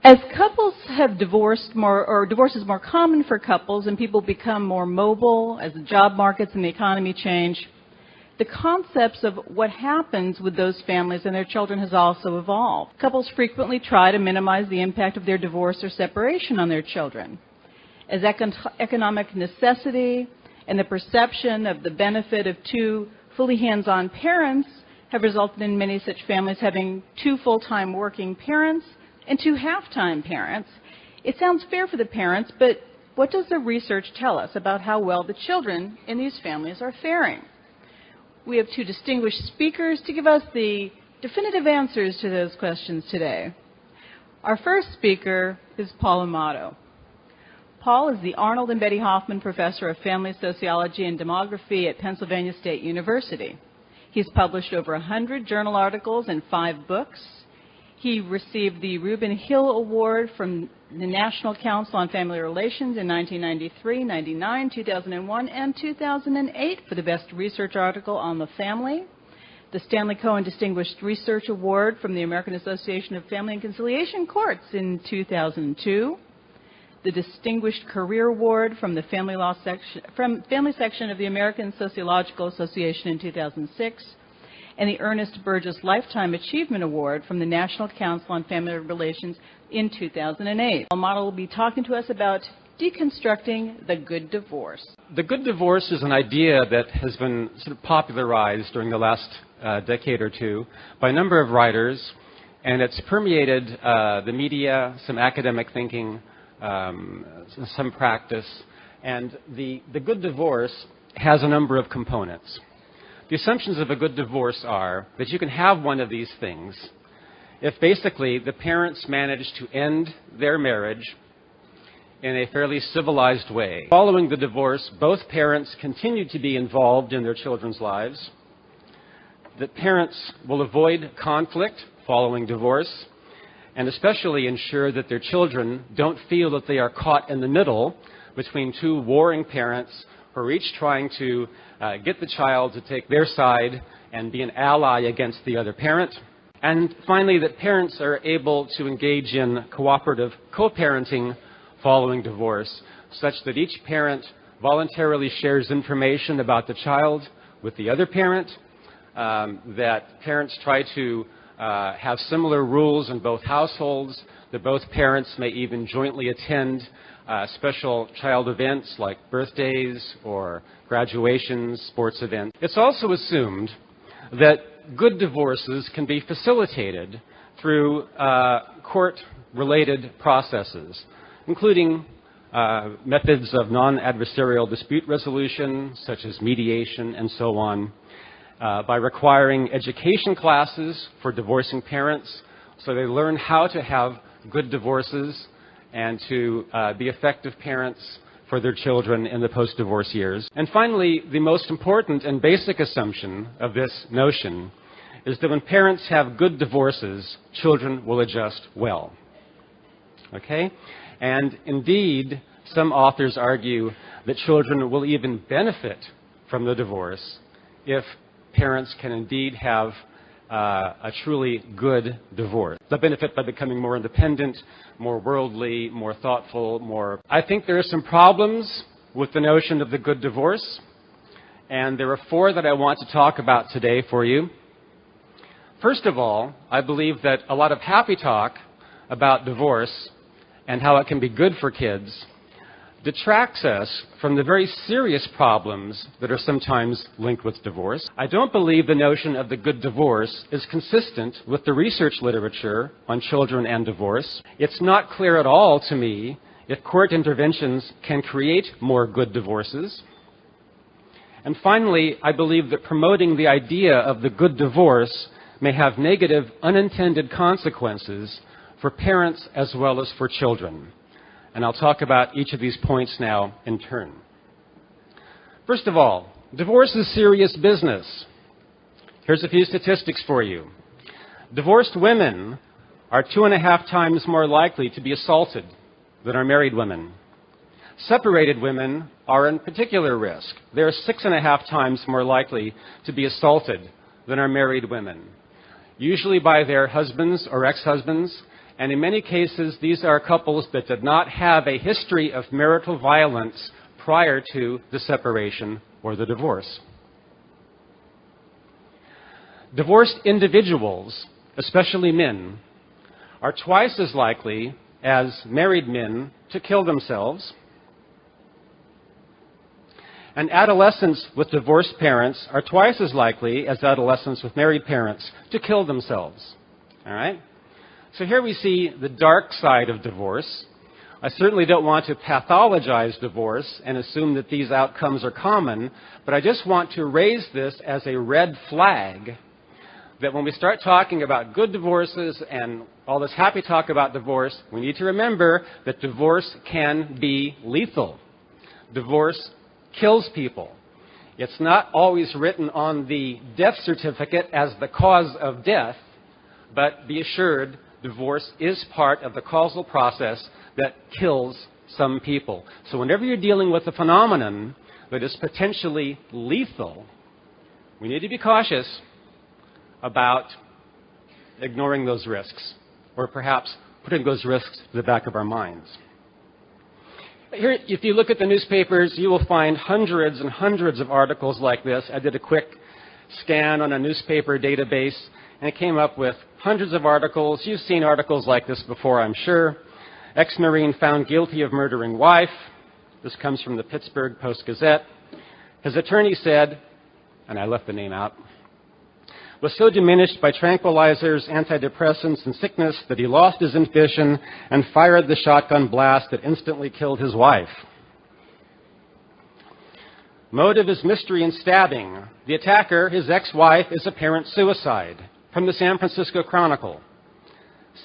As couples have divorced more, or divorce is more common for couples and people become more mobile as the job markets and the economy change, the concepts of what happens with those families and their children has also evolved. Couples frequently try to minimize the impact of their divorce or separation on their children. As economic necessity and the perception of the benefit of two fully hands-on parents have resulted in many such families having two full-time working parents and two half-time parents, it sounds fair for the parents, but what does the research tell us about how well the children in these families are faring? We have two distinguished speakers to give us the definitive answers to those questions today. Our first speaker is Paul Amato. Paul is the Arnold and Betty Hoffman Professor of Family Sociology and Demography at Pennsylvania State University. He's published over 100 journal articles and 5 books. He received the Reuben Hill Award from the National Council on Family Relations in 1993, 99, 2001, and 2008 for the best research article on the family. The Stanley Cohen Distinguished Research Award from the American Association of Family and Conciliation Courts in 2002. The Distinguished Career Award from the Family Section of the American Sociological Association in 2006. And the Ernest Burgess Lifetime Achievement Award from the National Council on Family Relations in 2008. Amato will be talking to us about deconstructing the good divorce. The good divorce is an idea that has been sort of popularized during the last decade or two by a number of writers, and it's permeated the media, some academic thinking, some practice, and the good divorce has a number of components. The assumptions of a good divorce are that you can have one of these things if basically the parents manage to end their marriage in a fairly civilized way. Following the divorce, both parents continue to be involved in their children's lives, that parents will avoid conflict following divorce, and especially ensure that their children don't feel that they are caught in the middle between two warring parents who are each trying to get the child to take their side and be an ally against the other parent. And finally, that parents are able to engage in cooperative co-parenting following divorce, such that each parent voluntarily shares information about the child with the other parent, that parents try to have similar rules in both households, that both parents may even jointly attend special child events like birthdays or graduations, sports events. It's also assumed that good divorces can be facilitated through court-related processes, including methods of non-adversarial dispute resolution, such as mediation and so on, by requiring education classes for divorcing parents so they learn how to have good divorces and to be effective parents for their children in the post-divorce years. And finally, the most important and basic assumption of this notion is that when parents have good divorces, children will adjust well. Okay? And indeed, some authors argue that children will even benefit from the divorce if parents can indeed have a truly good divorce. They'll benefit by becoming more independent, more worldly, more thoughtful, more... I think there are some problems with the notion of the good divorce, and there are 4 that I want to talk about today for you. First of all, I believe that a lot of happy talk about divorce and how it can be good for kids detracts us from the very serious problems that are sometimes linked with divorce. I don't believe the notion of the good divorce is consistent with the research literature on children and divorce. It's not clear at all to me if court interventions can create more good divorces. And finally, I believe that promoting the idea of the good divorce may have negative unintended consequences for parents as well as for children. And I'll talk about each of these points now in turn. First of all, divorce is serious business. Here's a few statistics for you. Divorced women are 2.5 times more likely to be assaulted than are married women. Separated women are in particular risk. They're 6.5 times more likely to be assaulted than are married women, usually by their husbands or ex-husbands, And in many cases, these are couples that did not have a history of marital violence prior to the separation or the divorce. Divorced individuals, especially men, are twice as likely as married men to kill themselves. And adolescents with divorced parents are twice as likely as adolescents with married parents to kill themselves. All right? So here we see the dark side of divorce. I certainly don't want to pathologize divorce and assume that these outcomes are common, but I just want to raise this as a red flag that when we start talking about good divorces and all this happy talk about divorce, we need to remember that divorce can be lethal. Divorce kills people. It's not always written on the death certificate as the cause of death, but be assured divorce is part of the causal process that kills some people. So whenever you're dealing with a phenomenon that is potentially lethal, we need to be cautious about ignoring those risks, or perhaps putting those risks to the back of our minds. Here, if you look at the newspapers, you will find hundreds and hundreds of articles like this. I did a quick scan on a newspaper database, and it came up with hundreds of articles. You've seen articles like this before, I'm sure. Ex-Marine found guilty of murdering wife. This comes from the Pittsburgh Post-Gazette. His attorney said, and I left the name out, was so diminished by tranquilizers, antidepressants, and sickness that he lost his inhibition and fired the shotgun blast that instantly killed his wife. Motive is mystery and stabbing. The attacker, his ex-wife, is apparent suicide. From the San Francisco Chronicle.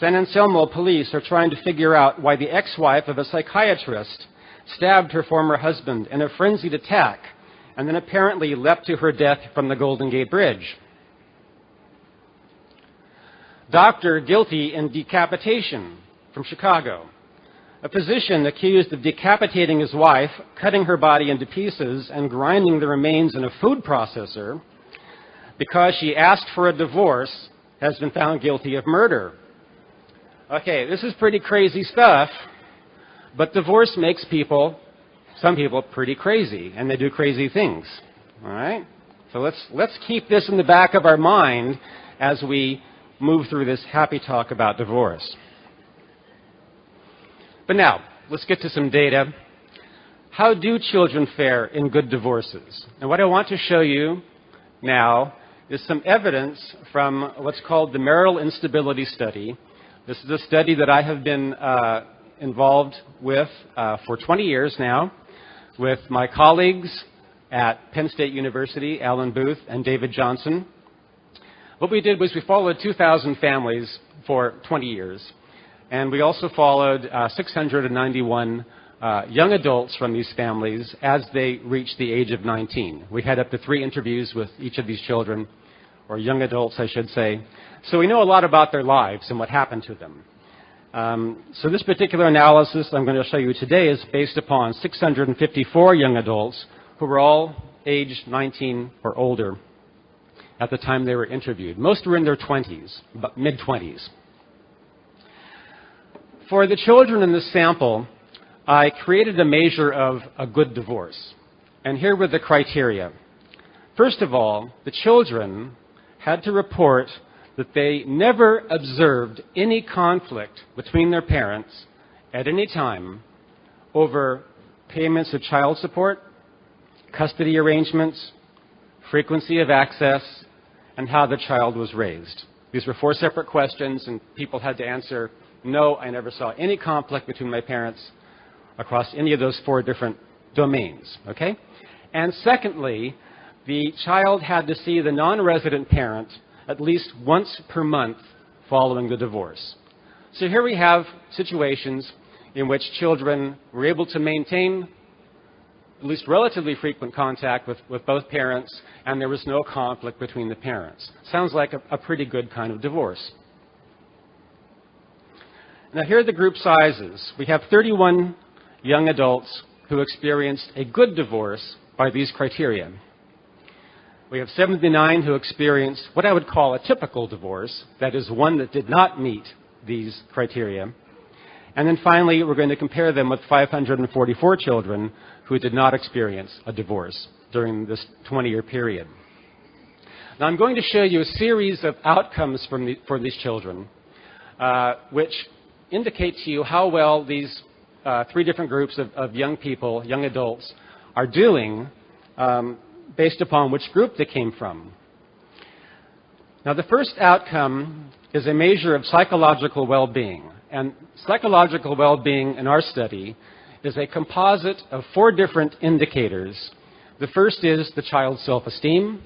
San Anselmo police are trying to figure out why the ex-wife of a psychiatrist stabbed her former husband in a frenzied attack and then apparently leapt to her death from the Golden Gate Bridge. Doctor guilty in decapitation from Chicago. A physician accused of decapitating his wife, cutting her body into pieces, and grinding the remains in a food processor because she asked for a divorce has been found guilty of murder. Okay, this is pretty crazy stuff, but divorce makes people, some people, pretty crazy, and they do crazy things. All right? So let's keep this in the back of our mind as we move through this happy talk about divorce. But now, let's get to some data. How do children fare in good divorces? And what I want to show you now is some evidence from what's called the Marital Instability Study. This is a study that I have been involved with for 20 years now with my colleagues at Penn State University, Alan Booth and David Johnson. What we did was we followed 2,000 families for 20 years. And we also followed 691 young adults from these families as they reached the age of 19. We had up to 3 interviews with each of these children, or young adults, I should say. So we know a lot about their lives and what happened to them. So this particular analysis I'm going to show you today is based upon 654 young adults who were all aged 19 or older at the time they were interviewed. Most were in their 20s, but mid-20s. For the children in this sample, I created a measure of a good divorce. And here were the criteria. First of all, the children had to report that they never observed any conflict between their parents at any time over payments of child support, custody arrangements, frequency of access, and how the child was raised. These were 4 separate questions, and people had to answer, no, I never saw any conflict between my parents across any of those 4 different domains, okay? And secondly, the child had to see the non-resident parent at least once per month following the divorce. So here we have situations in which children were able to maintain at least relatively frequent contact with both parents, and there was no conflict between the parents. Sounds like a pretty good kind of divorce. Now here are the group sizes. We have 31 young adults who experienced a good divorce by these criteria. We have 79 who experienced what I would call a typical divorce, that is one that did not meet these criteria. And then finally, we're going to compare them with 544 children who did not experience a divorce during this 20-year period. Now, I'm going to show you a series of outcomes for these children, which indicate to you how well these three different groups of young people, young adults, are doing based upon which group they came from. Now, the first outcome is a measure of psychological well-being. And psychological well-being in our study is a composite of 4 different indicators. The first is the child's self-esteem.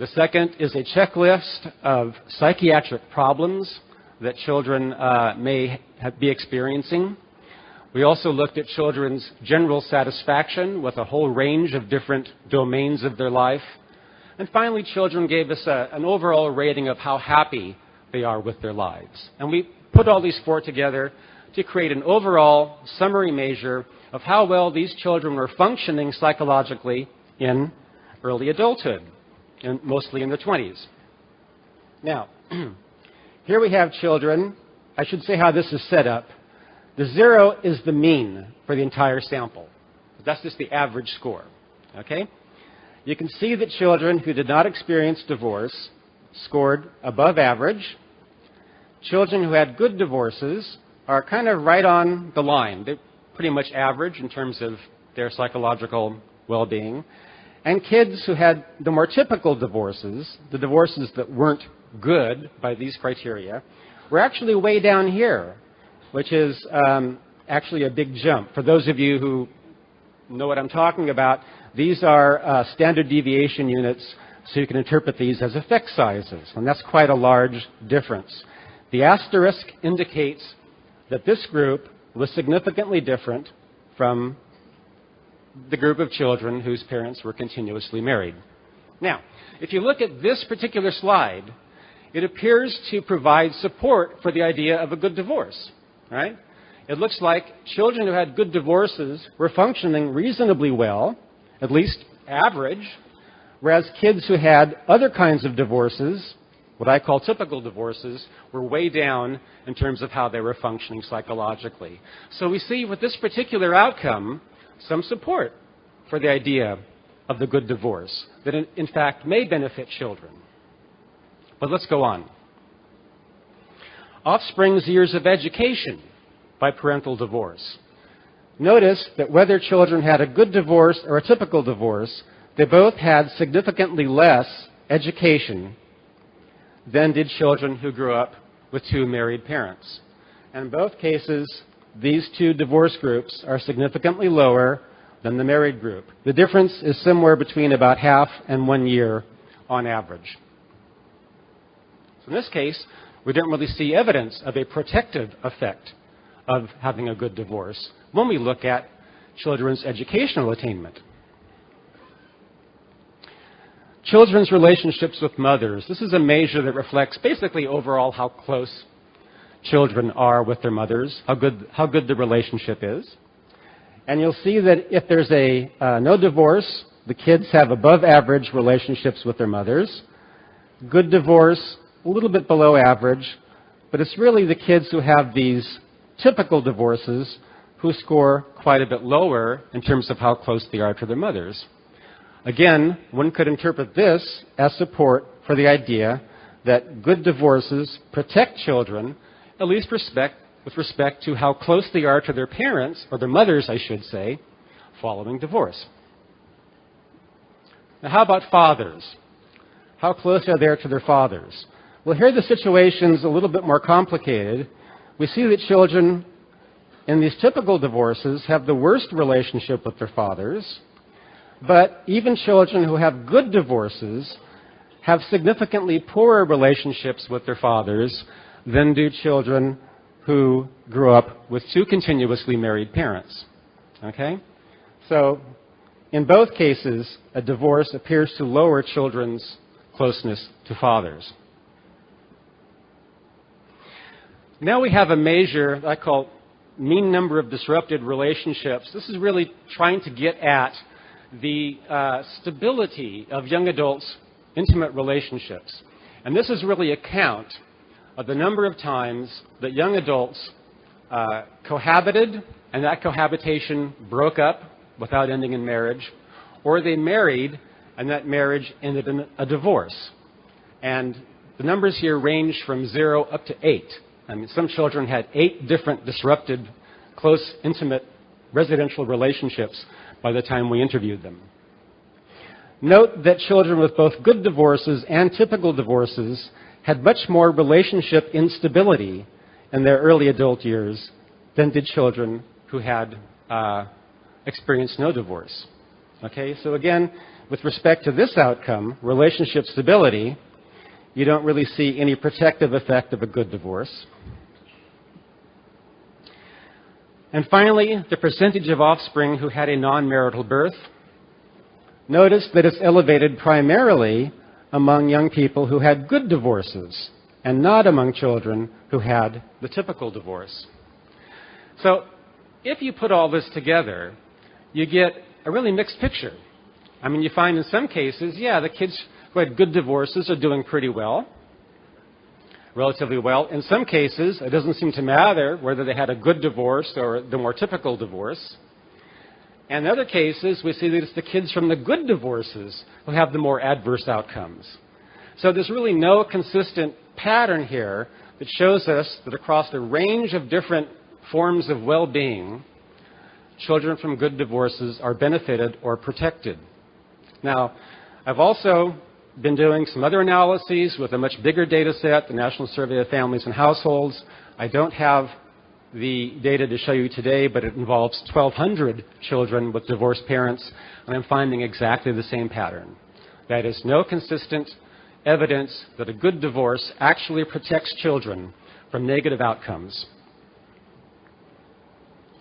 The second is a checklist of psychiatric problems that children may be experiencing. We also looked at children's general satisfaction with a whole range of different domains of their life. And finally, children gave us an overall rating of how happy they are with their lives. And we put all these 4 together to create an overall summary measure of how well these children were functioning psychologically in early adulthood, and mostly in their 20s. Now, here we have children. I should say how this is set up. The 0 is the mean for the entire sample. That's just the average score. Okay? You can see that children who did not experience divorce scored above average. Children who had good divorces are kind of right on the line. They're pretty much average in terms of their psychological well-being. And kids who had the more typical divorces, the divorces that weren't good by these criteria, were actually way down here, which is actually a big jump. For those of you who know what I'm talking about, these are standard deviation units, so you can interpret these as effect sizes, and that's quite a large difference. The asterisk indicates that this group was significantly different from the group of children whose parents were continuously married. Now, if you look at this particular slide, it appears to provide support for the idea of a good divorce, right? It looks like children who had good divorces were functioning reasonably well, at least average, whereas kids who had other kinds of divorces, what I call typical divorces, were way down in terms of how they were functioning psychologically. So we see with this particular outcome some support for the idea of the good divorce, that in fact may benefit children. But let's go on. Offspring's years of education by parental divorce. Notice that whether children had a good divorce or a typical divorce, they both had significantly less education than did children who grew up with 2 married parents. And in both cases, these 2 divorce groups are significantly lower than the married group. The difference is somewhere between about half and 1 year on average. So in this case, we don't really see evidence of a protective effect of having a good divorce when we look at children's educational attainment. Children's relationships with mothers. This is a measure that reflects basically overall how close children are with their mothers, how good the relationship is. And you'll see that if there's no divorce, the kids have above average relationships with their mothers. Good divorce, a little bit below average, but it's really the kids who have these typical divorces who score quite a bit lower in terms of how close they are to their mothers. Again, one could interpret this as support for the idea that good divorces protect children, at least with respect to how close they are to their parents, or their mothers, I should say, following divorce. Now, how about fathers? How close are they to their fathers? Well, here the situation's a little bit more complicated. We see that children in these typical divorces have the worst relationship with their fathers, but even children who have good divorces have significantly poorer relationships with their fathers than do children who grew up with 2 continuously married parents. Okay? So, in both cases, a divorce appears to lower children's closeness to fathers. Now we have a measure I call mean number of disrupted relationships. This is really trying to get at the stability of young adults' intimate relationships. And this is really a count of the number of times that young adults cohabited and that cohabitation broke up without ending in marriage, or they married and that marriage ended in a divorce. And the numbers here range from 0 up to 8. I mean, some children had 8 different disrupted, close, intimate residential relationships by the time we interviewed them. Note that children with both good divorces and typical divorces had much more relationship instability in their early adult years than did children who had experienced no divorce. Okay, so again, with respect to this outcome, relationship stability, you don't really see any protective effect of a good divorce. And finally, the percentage of offspring who had a non-marital birth. Notice that it's elevated primarily among young people who had good divorces and not among children who had the typical divorce. So if you put all this together, you get a really mixed picture. I mean, you find in some cases, yeah, the kids who had good divorces are doing pretty well, relatively well. In some cases, it doesn't seem to matter whether they had a good divorce or the more typical divorce. And in other cases, we see that it's the kids from the good divorces who have the more adverse outcomes. So there's really no consistent pattern here that shows us that across a range of different forms of well-being, children from good divorces are benefited or protected. Now, I've also been doing some other analyses with a much bigger data set, the National Survey of Families and Households. I don't have the data to show you today, but it involves 1,200 children with divorced parents, and I'm finding exactly the same pattern. That is, no consistent evidence that a good divorce actually protects children from negative outcomes.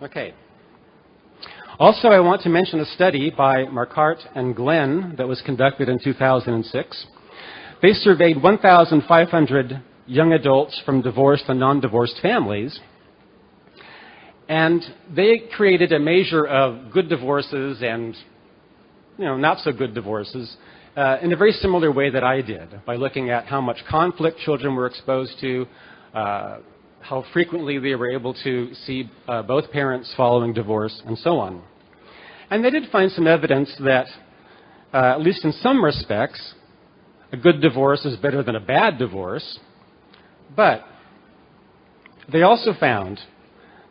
Okay. Also, I want to mention a study by Marquardt and Glenn that was conducted in 2006. They surveyed 1,500 young adults from divorced and non-divorced families, and they created a measure of good divorces and, not so good divorces in a very similar way that I did, by looking at how much conflict children were exposed to, how frequently they were able to see both parents following divorce, and so on. And they did find some evidence that, at least in some respects, a good divorce is better than a bad divorce. But they also found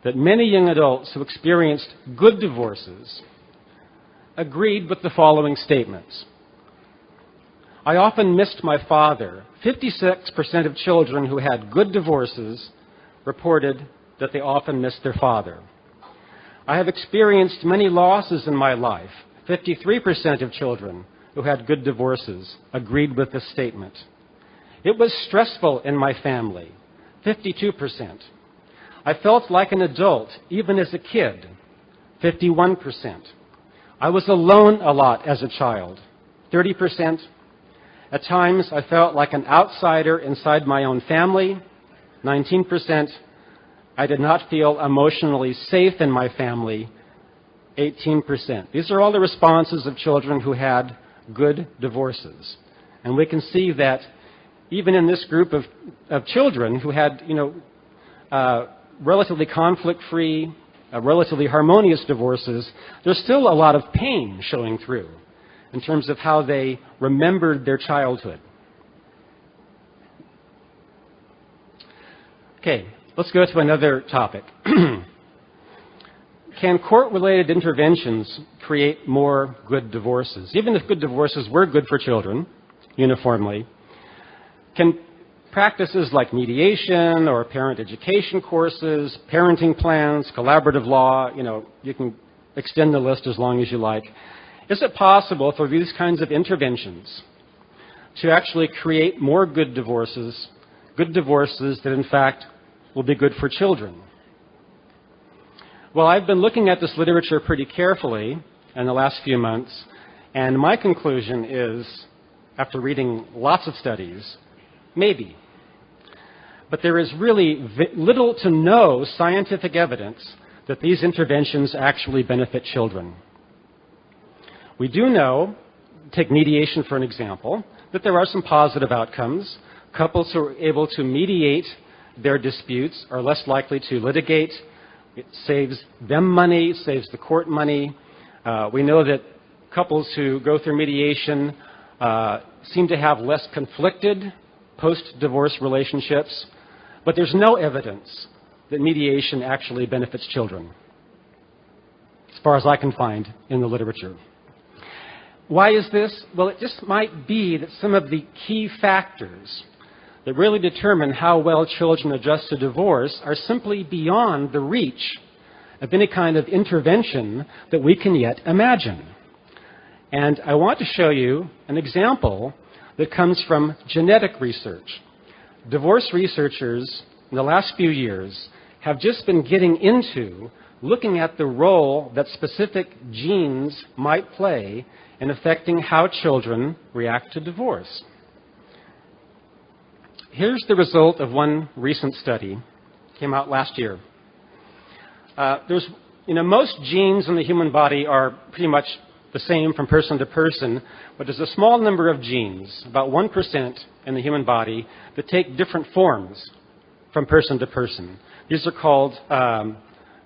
that many young adults who experienced good divorces agreed with the following statements. I often missed my father. 56% of children who had good divorces reported that they often missed their father. I have experienced many losses in my life. 53% of children who had good divorces agreed with this statement. It was stressful in my family. 52%. I felt like an adult, even as a kid. 51%. I was alone a lot as a child. 30%. At times, I felt like an outsider inside my own family. 19%. I did not feel emotionally safe in my family. 18%. These are all the responses of children who had good divorces. And we can see that even in this group of children who had, relatively conflict-free, relatively harmonious divorces, there's still a lot of pain showing through in terms of how they remembered their childhood. Okay, let's go to another topic. Can court-related interventions create more good divorces? Even if good divorces were good for children, uniformly, can practices like mediation or parent education courses, parenting plans, collaborative law, you can extend the list as long as you like. Is it possible for these kinds of interventions to actually create more good divorces that in fact will be good for children? Well, I've been looking at this literature pretty carefully in the last few months, and my conclusion is, after reading lots of studies, maybe. But there is really little to no scientific evidence that these interventions actually benefit children. We do know, take mediation for an example, that there are some positive outcomes. Couples who are able to mediate their disputes, are less likely to litigate. It saves them money, saves the court money. We know that couples who go through mediation seem to have less conflicted post-divorce relationships, but there's no evidence that mediation actually benefits children, as far as I can find in the literature. Why is this? Well, it just might be that some of the key factors that really determine how well children adjust to divorce are simply beyond the reach of any kind of intervention that we can yet imagine. And I want to show you an example that comes from genetic research. Divorce researchers in the last few years have just been getting into looking at the role that specific genes might play in affecting how children react to divorce. Here's the result of one recent study. Came out last year. Most genes in the human body are pretty much the same from person to person, but there's a small number of genes, about 1% in the human body, that take different forms from person to person. These are called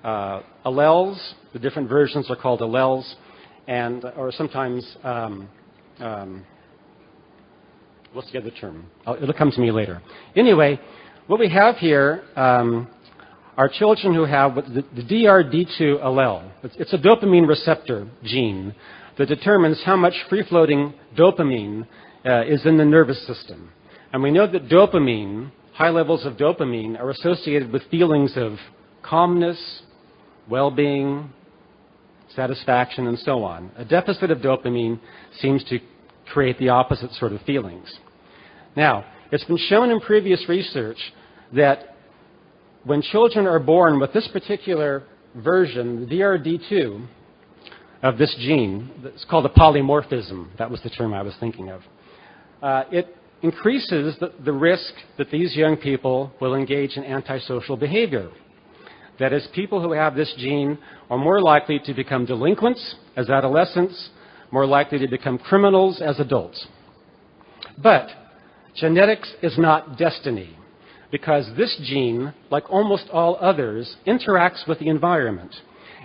alleles. The different versions are called alleles, or sometimes, what's the other term? It'll come to me later. Anyway, what we have here are children who have the DRD2 allele. It's a dopamine receptor gene that determines how much free-floating dopamine is in the nervous system. And we know that dopamine, high levels of dopamine, are associated with feelings of calmness, well-being, satisfaction, and so on. A deficit of dopamine seems to create the opposite sort of feelings. Now, it's been shown in previous research that when children are born with this particular version, the DRD2 of this gene, it's called a polymorphism. That was the term I was thinking of. It increases the risk that these young people will engage in antisocial behavior. That is, people who have this gene are more likely to become delinquents as adolescents, more likely to become criminals as adults. But genetics is not destiny, because this gene, like almost all others, interacts with the environment.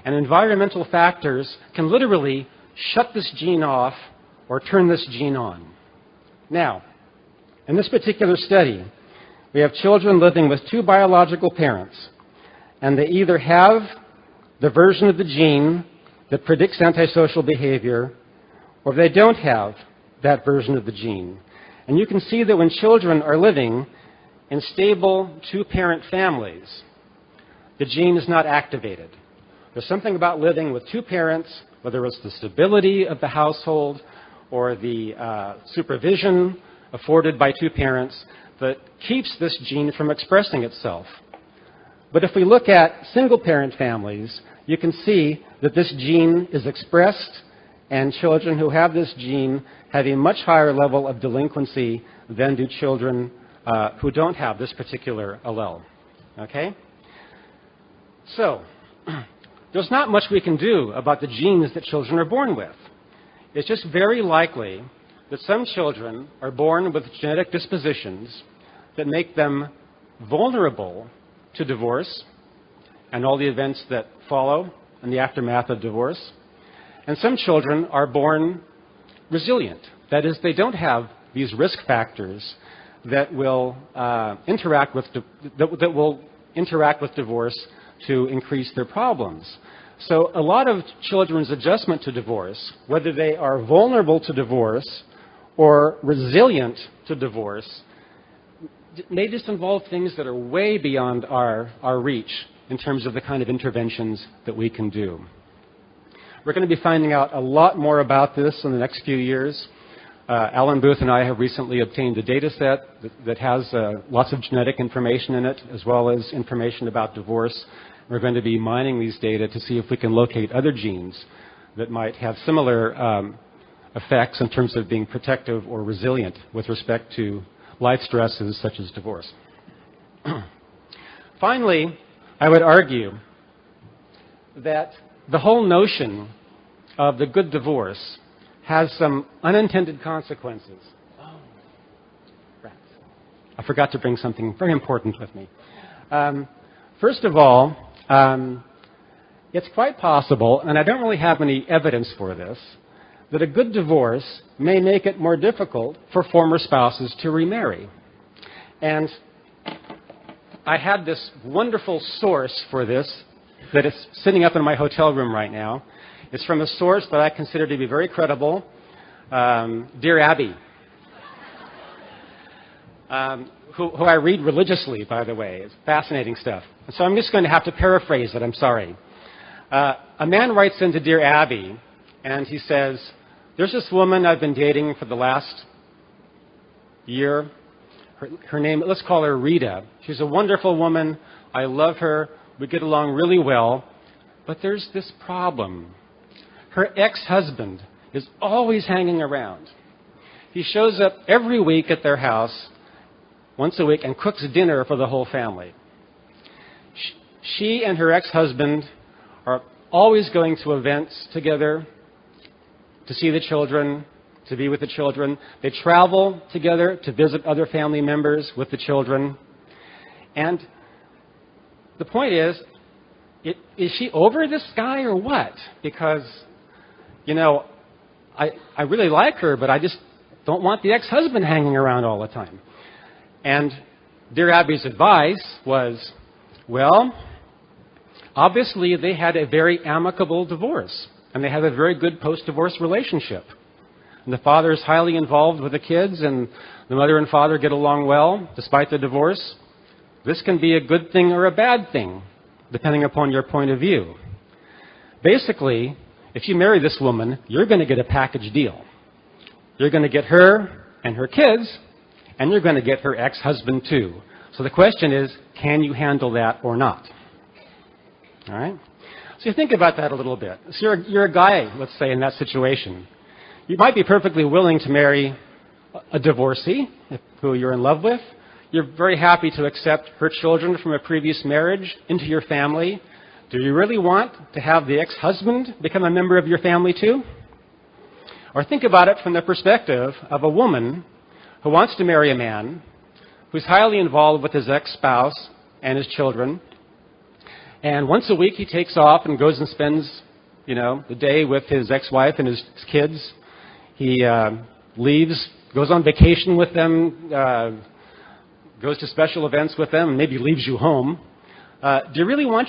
And environmental factors can literally shut this gene off or turn this gene on. Now, in this particular study, we have children living with two biological parents, and they either have the version of the gene that predicts antisocial behavior, or they don't have that version of the gene. And you can see that when children are living in stable two-parent families, the gene is not activated. There's something about living with two parents, whether it's the stability of the household or the supervision afforded by two parents, that keeps this gene from expressing itself. But if we look at single-parent families, you can see that this gene is expressed, and children who have this gene have a much higher level of delinquency than do children who don't have this particular allele. Okay? So, there's not much we can do about the genes that children are born with. It's just very likely that some children are born with genetic dispositions that make them vulnerable to divorce and all the events that follow in the aftermath of divorce. And some children are born resilient. That is, they don't have these risk factors that will interact with divorce to increase their problems. So a lot of children's adjustment to divorce, whether they are vulnerable to divorce or resilient to divorce, may just involve things that are way beyond our reach in terms of the kind of interventions that we can do. We're going to be finding out a lot more about this in the next few years. Alan Booth and I have recently obtained a data set that has lots of genetic information in it, as well as information about divorce. We're going to be mining these data to see if we can locate other genes that might have similar effects in terms of being protective or resilient with respect to life stresses such as divorce. Finally, I would argue that the whole notion of the good divorce has some unintended consequences. Oh, rats. I forgot to bring something very important with me. First of all, it's quite possible, and I don't really have any evidence for this, that a good divorce may make it more difficult for former spouses to remarry. And I had this wonderful source for this that is sitting up in my hotel room right now. It's from a source that I consider to be very credible, Dear Abby, who I read religiously, by the way. It's fascinating stuff. And so I'm just going to have to paraphrase it. I'm sorry. A man writes into Dear Abby, and he says, there's this woman I've been dating for the last year. Her name, let's call her Rita. She's a wonderful woman. I love her. We get along really well. But there's this problem. Her ex-husband is always hanging around. He shows up every week at their house, once a week, and cooks dinner for the whole family. She and her ex-husband are always going to events together to see the children, to be with the children. They travel together to visit other family members with the children. And the point is she over this guy or what? Because, I really like her, but I just don't want the ex-husband hanging around all the time. And Dear Abby's advice was, well, obviously they had a very amicable divorce, and they have a very good post-divorce relationship. And the father is highly involved with the kids, and the mother and father get along well despite the divorce. This can be a good thing or a bad thing, depending upon your point of view. Basically, if you marry this woman, you're going to get a package deal. You're going to get her and her kids, and you're going to get her ex-husband too. So the question is, can you handle that or not? All right? So you think about that a little bit. So you're a guy, let's say, in that situation. You might be perfectly willing to marry a divorcee who you're in love with. You're very happy to accept her children from a previous marriage into your family. Do you really want to have the ex-husband become a member of your family too? Or think about it from the perspective of a woman who wants to marry a man who's highly involved with his ex-spouse and his children. And once a week he takes off and goes and spends, the day with his ex-wife and his kids. He leaves, goes on vacation with them, goes to special events with them, and maybe leaves you home. Do you really want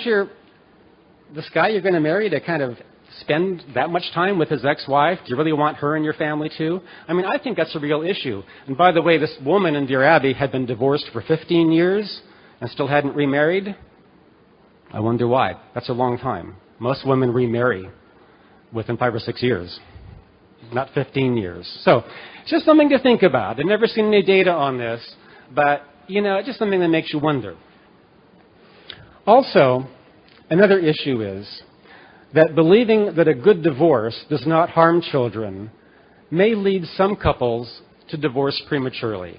this guy you're going to marry to kind of spend that much time with his ex-wife? Do you really want her in your family too? I think that's a real issue. And by the way, this woman in Dear Abby had been divorced for 15 years and still hadn't remarried. I wonder why. That's a long time. Most women remarry within 5 or 6 years, not 15 years. So it's just something to think about. I've never seen any data on this, but, it's just something that makes you wonder. Also, another issue is that believing that a good divorce does not harm children may lead some couples to divorce prematurely.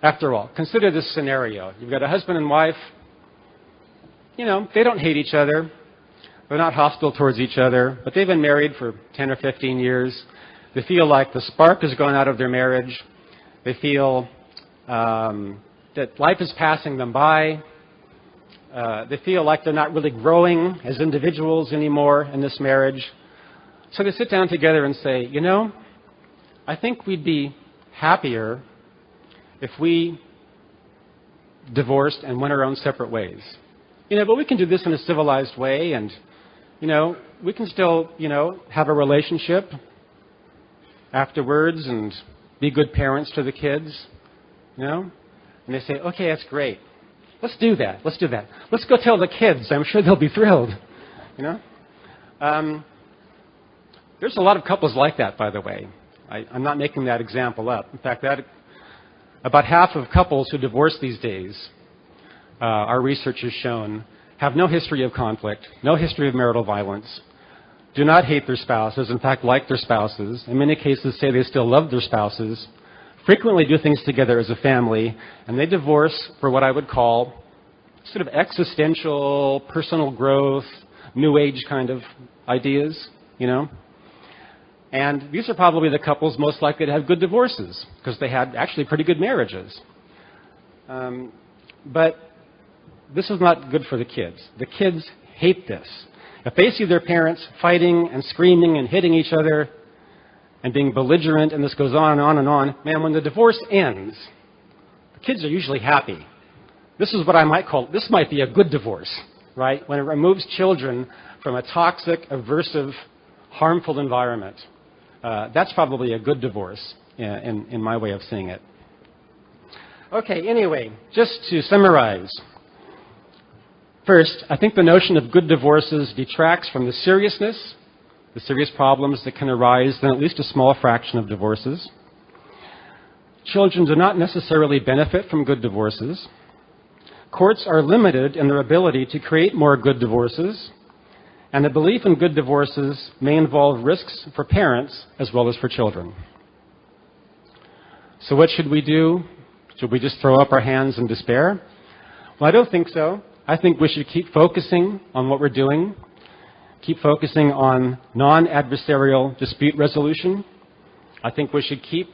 After all, consider this scenario. You've got a husband and wife. They don't hate each other. They're not hostile towards each other, but they've been married for 10 or 15 years. They feel like the spark has gone out of their marriage. They feel that life is passing them by. They feel like they're not really growing as individuals anymore in this marriage. So they sit down together and say, I think we'd be happier if we divorced and went our own separate ways. But we can do this in a civilized way, and, we can still, have a relationship afterwards and be good parents to the kids, And they say, okay, that's great. Let's do that. Let's go tell the kids. I'm sure they'll be thrilled, There's a lot of couples like that, by the way. I'm not making that example up. In fact, about half of couples who divorce these days, our research has shown, have no history of conflict, no history of marital violence, do not hate their spouses, in fact, like their spouses, in many cases say they still love their spouses, frequently do things together as a family, and they divorce for what I would call sort of existential, personal growth, new age kind of ideas, And these are probably the couples most likely to have good divorces, because they had actually pretty good marriages. But this is not good for the kids. The kids hate this. If they see their parents fighting and screaming and hitting each other and being belligerent, and this goes on and on and on, man, when the divorce ends, the kids are usually happy. This is what I might call, this might be a good divorce, right? When it removes children from a toxic, aversive, harmful environment. That's probably a good divorce in my way of seeing it. Okay, anyway, just to summarize. First, I think the notion of good divorces detracts from the serious problems that can arise in at least a small fraction of divorces. Children do not necessarily benefit from good divorces. Courts are limited in their ability to create more good divorces, and the belief in good divorces may involve risks for parents as well as for children. So what should we do? Should we just throw up our hands in despair? Well, I don't think so. I think we should keep focusing on what we're doing, keep focusing on non-adversarial dispute resolution. I think we should keep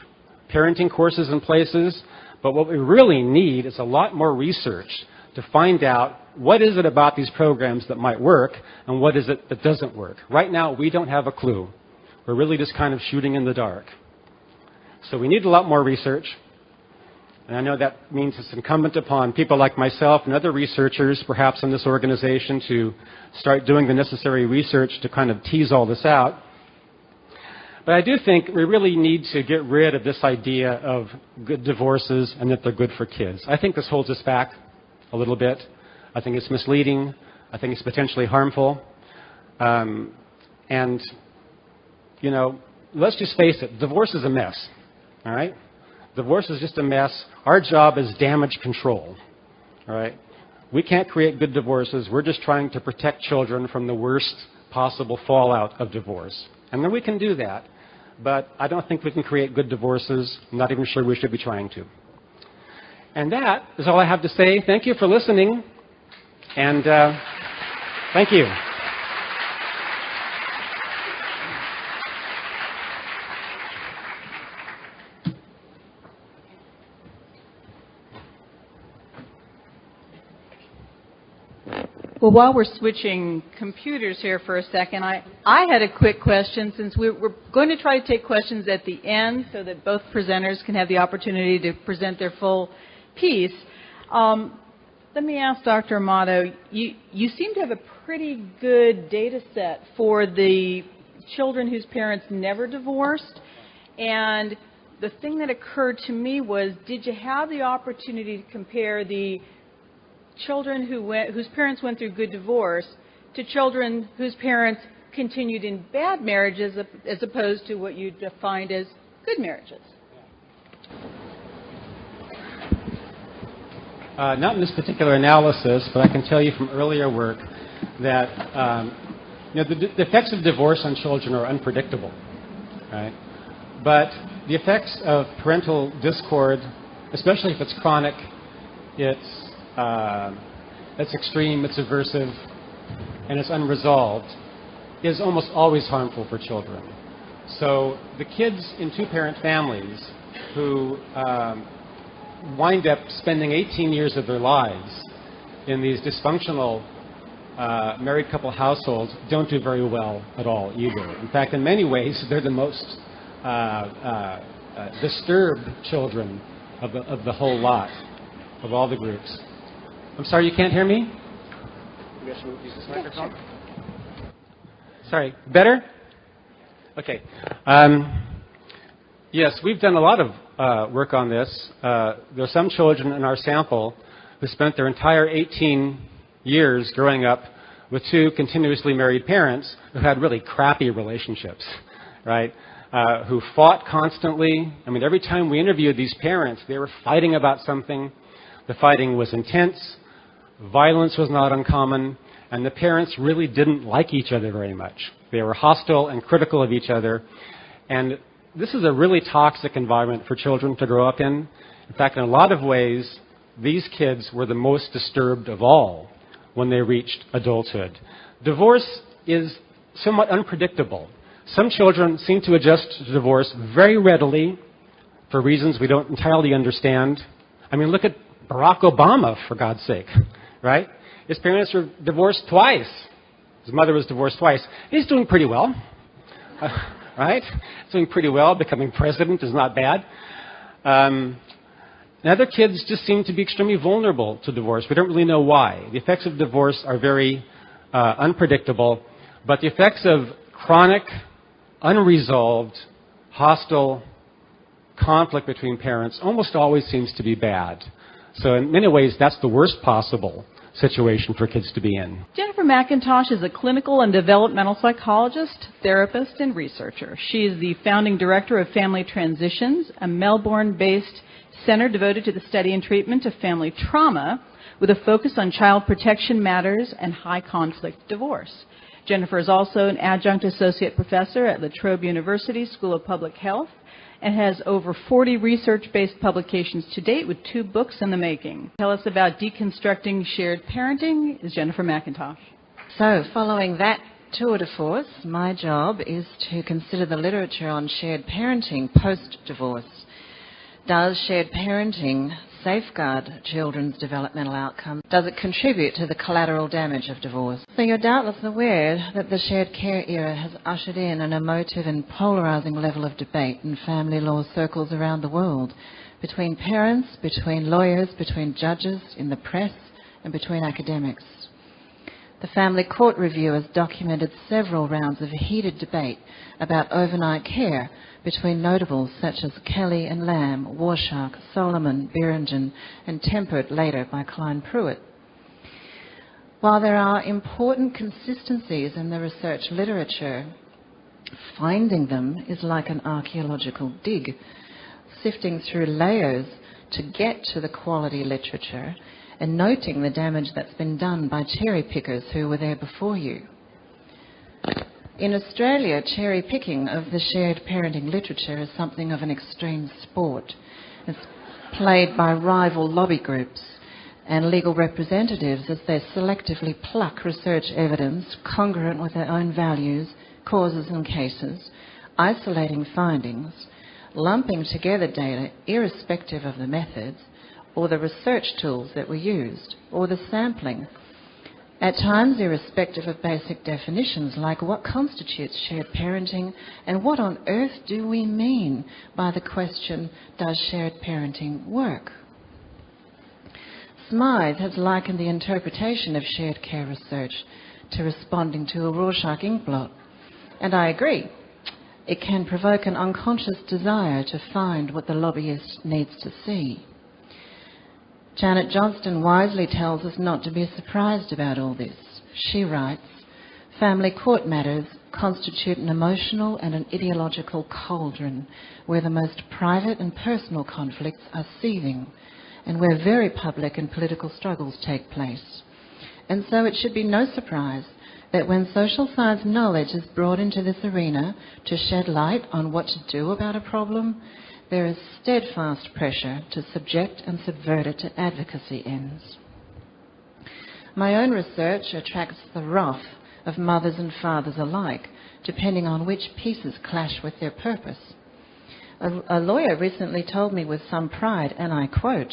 parenting courses in places, but what we really need is a lot more research to find out what is it about these programs that might work and what is it that doesn't work. Right now, we don't have a clue. We're really just kind of shooting in the dark. So we need a lot more research. And I know that means it's incumbent upon people like myself and other researchers, perhaps in this organization, to start doing the necessary research to kind of tease all this out. But I do think we really need to get rid of this idea of good divorces and that they're good for kids. I think this holds us back a little bit. I think it's misleading. I think it's potentially harmful. And, you know, let's just face it, divorce is a mess, all right? Divorce is just a mess. Our job is damage control, all right? We can't create good divorces. We're just trying to protect children from the worst possible fallout of divorce. And then we can do that. But I don't think we can create good divorces. I'm not even sure we should be trying to. And that is all I have to say. Thank you for listening. And thank you. Well, while we're switching computers here for a second, I had a quick question, since we're going to try to take questions at the end so that both presenters can have the opportunity to present their full piece. Let me ask Dr. Amato, you seem to have a pretty good data set for the children whose parents never divorced. And the thing that occurred to me was, did you have the opportunity to compare the children whose parents went through good divorce to children whose parents continued in bad marriages as opposed to what you defined as good marriages? Not in this particular analysis, but I can tell you from earlier work that the effects of divorce on children are unpredictable, right? But the effects of parental discord, especially if it's chronic, it's extreme, it's aversive, and it's unresolved, is almost always harmful for children. So the kids in two-parent families who wind up spending 18 years of their lives in these dysfunctional married couple households don't do very well at all either. In fact, in many ways, they're the most disturbed children of the whole lot, of all the groups. I'm sorry, you can't hear me? Maybe I should use this microphone. Sorry, better? Okay. Yes, we've done a lot of work on this. There are some children in our sample who spent their entire 18 years growing up with two continuously married parents who had really crappy relationships, right? Who fought constantly. I mean, every time we interviewed these parents, they were fighting about something. The fighting was intense. Violence was not uncommon. And the parents really didn't like each other very much. They were hostile and critical of each other. And this is a really toxic environment for children to grow up in. In fact, in a lot of ways, these kids were the most disturbed of all when they reached adulthood. Divorce is somewhat unpredictable. Some children seem to adjust to divorce very readily for reasons we don't entirely understand. I mean, look at Barack Obama, for God's sake, right? His parents were divorced twice. His mother was divorced twice. He's doing pretty well, right? Doing pretty well. Becoming president is not bad. And other kids just seem to be extremely vulnerable to divorce. We don't really know why. The effects of divorce are very unpredictable, but the effects of chronic, unresolved, hostile conflict between parents almost always seems to be bad. So in many ways, that's the worst possible situation for kids to be in. Jennifer McIntosh is a clinical and developmental psychologist, therapist, and researcher. She is the founding director of Family Transitions, a Melbourne-based center devoted to the study and treatment of family trauma with a focus on child protection matters and high-conflict divorce. Jennifer is also an adjunct associate professor at La Trobe University School of Public Health and has over 40 research-based publications to date with 2 books in the making. Tell us about deconstructing shared parenting is Jennifer McIntosh. So, following that tour de force, my job is to consider the literature on shared parenting post-divorce. Does shared parenting safeguard children's developmental outcomes? Does it contribute to the collateral damage of divorce? So you're doubtless aware that the shared care era has ushered in an emotive and polarising level of debate in family law circles around the world, between parents, between lawyers, between judges, in the press, and between academics. The Family Court Review has documented several rounds of heated debate about overnight care between notables such as Kelly and Lamb, Warshak, Solomon, Beringen, and tempered later by Klein Pruitt. While there are important consistencies in the research literature, finding them is like an archaeological dig, sifting through layers to get to the quality literature and noting the damage that's been done by cherry pickers who were there before you. In Australia, cherry picking of the shared parenting literature is something of an extreme sport. It's played by rival lobby groups and legal representatives as they selectively pluck research evidence congruent with their own values, causes and cases, isolating findings, lumping together data irrespective of the methods or the research tools that were used, or the sampling, at times irrespective of basic definitions like what constitutes shared parenting and what on earth do we mean by the question, does shared parenting work? Smythe has likened the interpretation of shared care research to responding to a Rorschach inkblot, and I agree. It can provoke an unconscious desire to find what the lobbyist needs to see. Janet Johnston wisely tells us not to be surprised about all this. She writes, family court matters constitute an emotional and an ideological cauldron where the most private and personal conflicts are seething and where very public and political struggles take place. And so it should be no surprise that when social science knowledge is brought into this arena to shed light on what to do about a problem, there is steadfast pressure to subject and subvert it to advocacy ends. My own research attracts the wrath of mothers and fathers alike, depending on which pieces clash with their purpose. A lawyer recently told me with some pride, and I quote,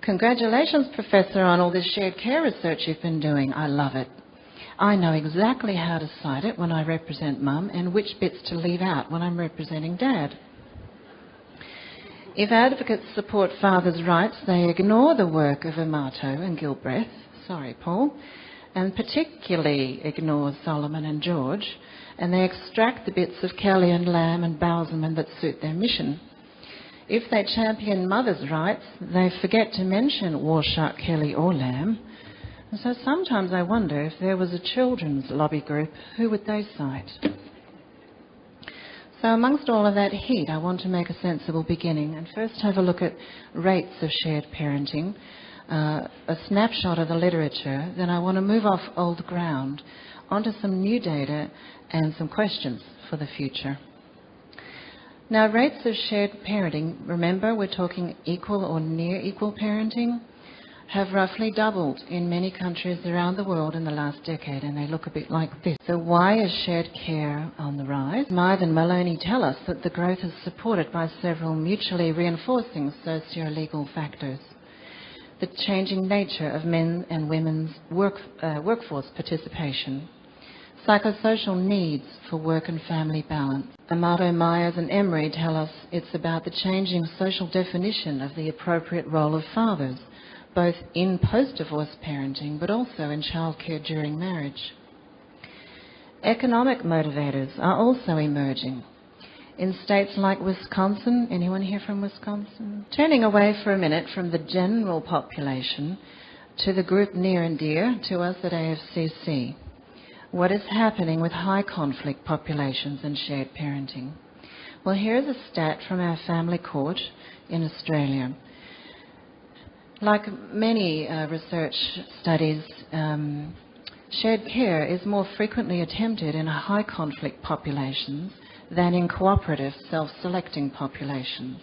"Congratulations, Professor, on all this shared care research you've been doing. I love it. I know exactly how to cite it when I represent Mum and which bits to leave out when I'm representing Dad." If advocates support fathers' rights, they ignore the work of Amato and Gilbreth, sorry Paul, and particularly ignore Solomon and George, and they extract the bits of Kelly and Lamb and Bauserman that suit their mission. If they champion mothers' rights, they forget to mention Warshak, Kelly or Lamb. And so sometimes I wonder if there was a children's lobby group, who would they cite? So amongst all of that heat, I want to make a sensible beginning and first have a look at rates of shared parenting, a snapshot of the literature. Then I want to move off old ground onto some new data and some questions for the future. Now, rates of shared parenting, remember we're talking equal or near equal parenting, have roughly doubled in many countries around the world in the last decade, and they look a bit like this. So why is shared care on the rise? Smythe and Maloney tell us that the growth is supported by several mutually reinforcing socio-legal factors. the changing nature of men and women's workforce participation, psychosocial needs for work and family balance. Amato, Myers and Emery tell us it's about the changing social definition of the appropriate role of fathers, both in post-divorce parenting but also in childcare during marriage. Economic motivators are also emerging. In states like Wisconsin, anyone here from Wisconsin? Turning away for a minute from the general population to the group near and dear to us at AFCC. What is happening with high conflict populations and shared parenting? Well, here's a stat from our family court in Australia. Like many research studies, shared care is more frequently attempted in high conflict populations than in cooperative self-selecting populations.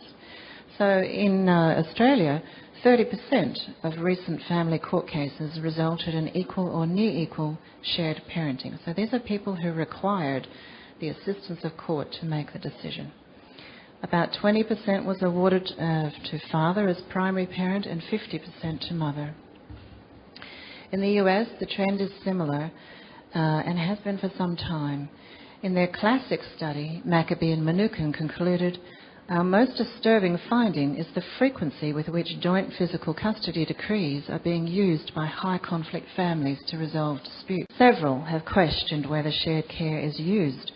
So in Australia, 30% of recent family court cases resulted in equal or near equal shared parenting. So these are people who required the assistance of court to make the decision. About 20% was awarded to father as primary parent and 50% to mother. In the US, the trend is similar and has been for some time. In their classic study, Maccabee and Mnookin concluded, our most disturbing finding is the frequency with which joint physical custody decrees are being used by high conflict families to resolve disputes. Several have questioned whether shared care is used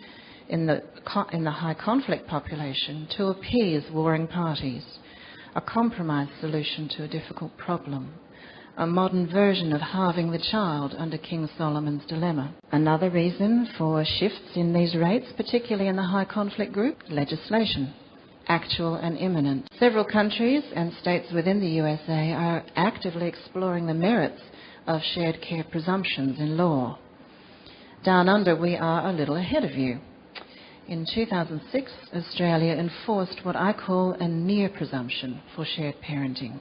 in the high conflict population to appease warring parties, a compromise solution to a difficult problem, a modern version of halving the child under King Solomon's dilemma. Another reason for shifts in these rates, particularly in the high conflict group, legislation, actual and imminent. Several countries and states within the USA are actively exploring the merits of shared care presumptions in law. Down under, we are a little ahead of you. In 2006, Australia enforced what I call a near presumption for shared parenting.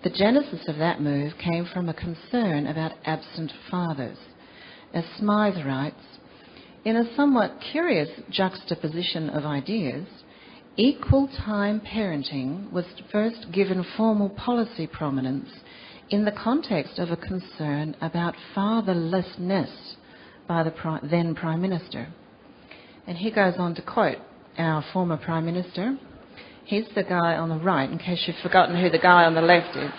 The genesis of that move came from a concern about absent fathers. As Smythe writes, in a somewhat curious juxtaposition of ideas, equal time parenting was first given formal policy prominence in the context of a concern about fatherlessness by the then Prime Minister. And he goes on to quote our former Prime Minister. He's the guy on the right, in case you've forgotten who the guy on the left is.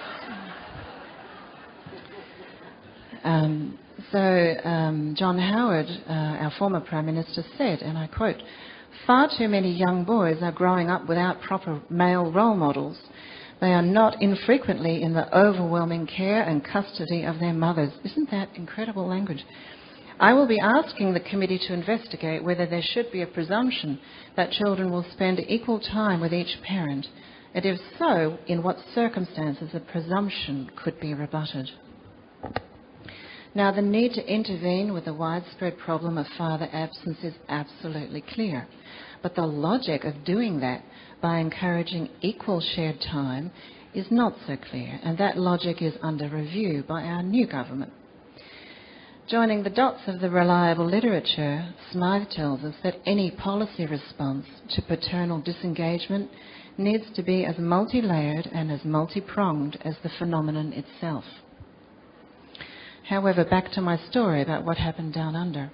John Howard, our former Prime Minister, said, and I quote, far too many young boys are growing up without proper male role models. They are not infrequently in the overwhelming care and custody of their mothers. Isn't that incredible language? I will be asking the committee to investigate whether there should be a presumption that children will spend equal time with each parent, and if so, in what circumstances a presumption could be rebutted. Now, the need to intervene with the widespread problem of father absence is absolutely clear, but the logic of doing that by encouraging equal shared time is not so clear, and that logic is under review by our new government. Joining the dots of the reliable literature, Smythe tells us that any policy response to paternal disengagement needs to be as multi-layered and as multi-pronged as the phenomenon itself. However, back to my story about what happened down under.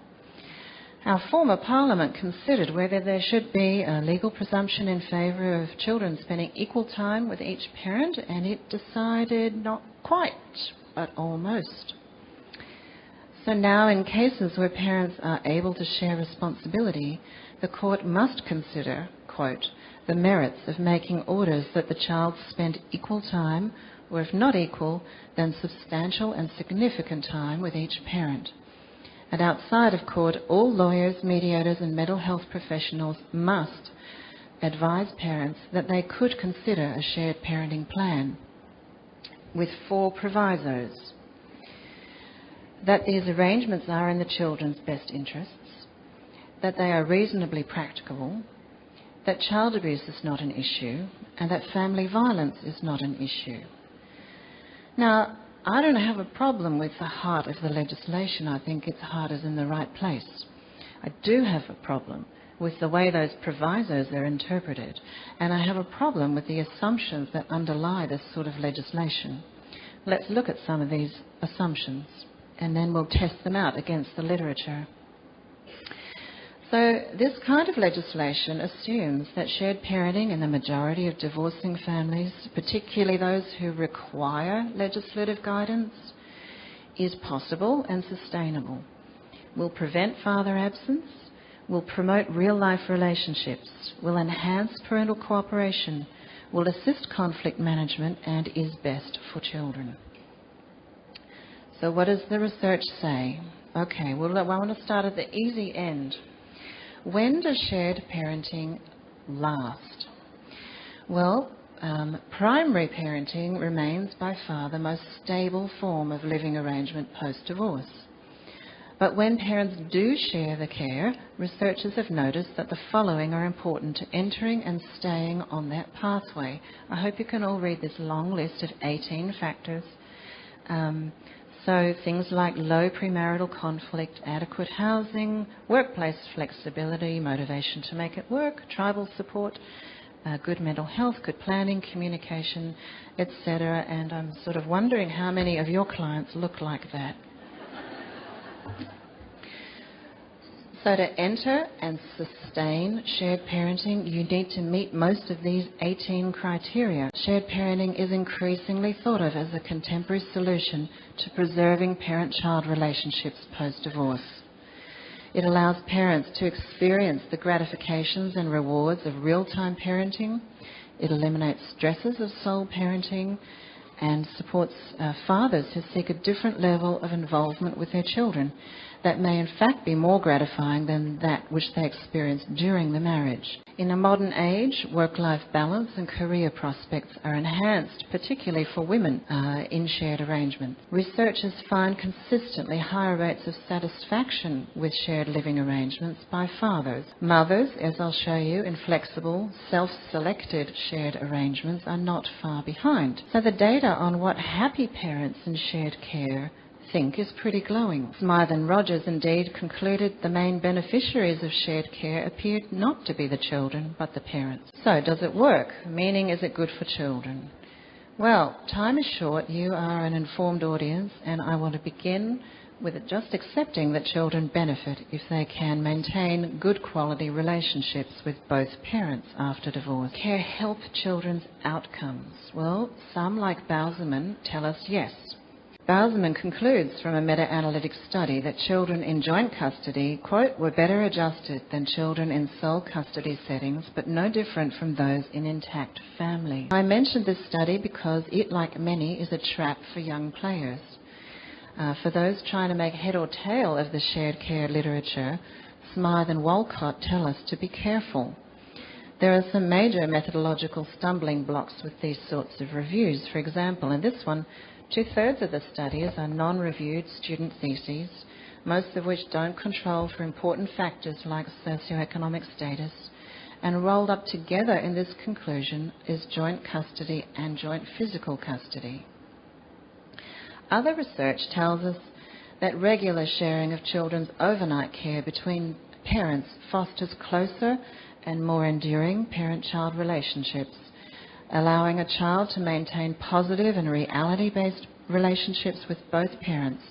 Our former Parliament considered whether there should be a legal presumption in favour of children spending equal time with each parent, and it decided not quite, but almost. So now, in cases where parents are able to share responsibility, the court must consider, quote, the merits of making orders that the child spend equal time, or if not equal, then substantial and significant time with each parent. And outside of court, all lawyers, mediators and mental health professionals must advise parents that they could consider a shared parenting plan with 4 provisos. That these arrangements are in the children's best interests, that they are reasonably practicable, that child abuse is not an issue, and that family violence is not an issue. Now, I don't have a problem with the heart of the legislation. I think its heart is in the right place. I do have a problem with the way those provisos are interpreted, and I have a problem with the assumptions that underlie this sort of legislation. Let's look at some of these assumptions, and then we'll test them out against the literature. So this kind of legislation assumes that shared parenting in the majority of divorcing families, particularly those who require legislative guidance, is possible and sustainable, will prevent father absence, will promote real-life relationships, will enhance parental cooperation, will assist conflict management, and is best for children. So what does the research say? Okay, well, I want to start at the easy end. When does shared parenting last? Well, primary parenting remains by far the most stable form of living arrangement post-divorce. But when parents do share the care, researchers have noticed that the following are important to entering and staying on that pathway. I hope you can all read this long list of 18 factors. So things like low premarital conflict, adequate housing, workplace flexibility, motivation to make it work, tribal support, good mental health, good planning, communication, etc. And I'm sort of wondering how many of your clients look like that. So to enter and sustain shared parenting, you need to meet most of these 18 criteria. Shared parenting is increasingly thought of as a contemporary solution to preserving parent-child relationships post-divorce. It allows parents to experience the gratifications and rewards of real-time parenting. It eliminates stresses of sole parenting and supports fathers who seek a different level of involvement with their children that may in fact be more gratifying than that which they experience during the marriage. In a modern age, work-life balance and career prospects are enhanced, particularly for women in shared arrangements. Researchers find consistently higher rates of satisfaction with shared living arrangements by fathers. Mothers, as I'll show you, in flexible, self-selected shared arrangements are not far behind. So the data on what happy parents in shared care think is pretty glowing. Smythe and Rogers indeed concluded the main beneficiaries of shared care appeared not to be the children but the parents. So does it work? Meaning, is it good for children? Well, time is short. You are an informed audience, and I want to begin with just accepting that children benefit if they can maintain good quality relationships with both parents after divorce. Care help children's outcomes? Well, some like Bauserman tell us yes. Bauserman concludes from a meta-analytic study that children in joint custody, quote, were better adjusted than children in sole custody settings, but no different from those in intact family. I mentioned this study because it, like many, is a trap for young players. For those trying to make head or tail of the shared care literature, Smythe and Walcott tell us to be careful. There are some major methodological stumbling blocks with these sorts of reviews. For example, in this one, 2/3 of the studies are non-reviewed student theses, most of which don't control for important factors like socioeconomic status, and rolled up together in this conclusion is joint custody and joint physical custody. Other research tells us that regular sharing of children's overnight care between parents fosters closer and more enduring parent-child relationships, allowing a child to maintain positive and reality-based relationships with both parents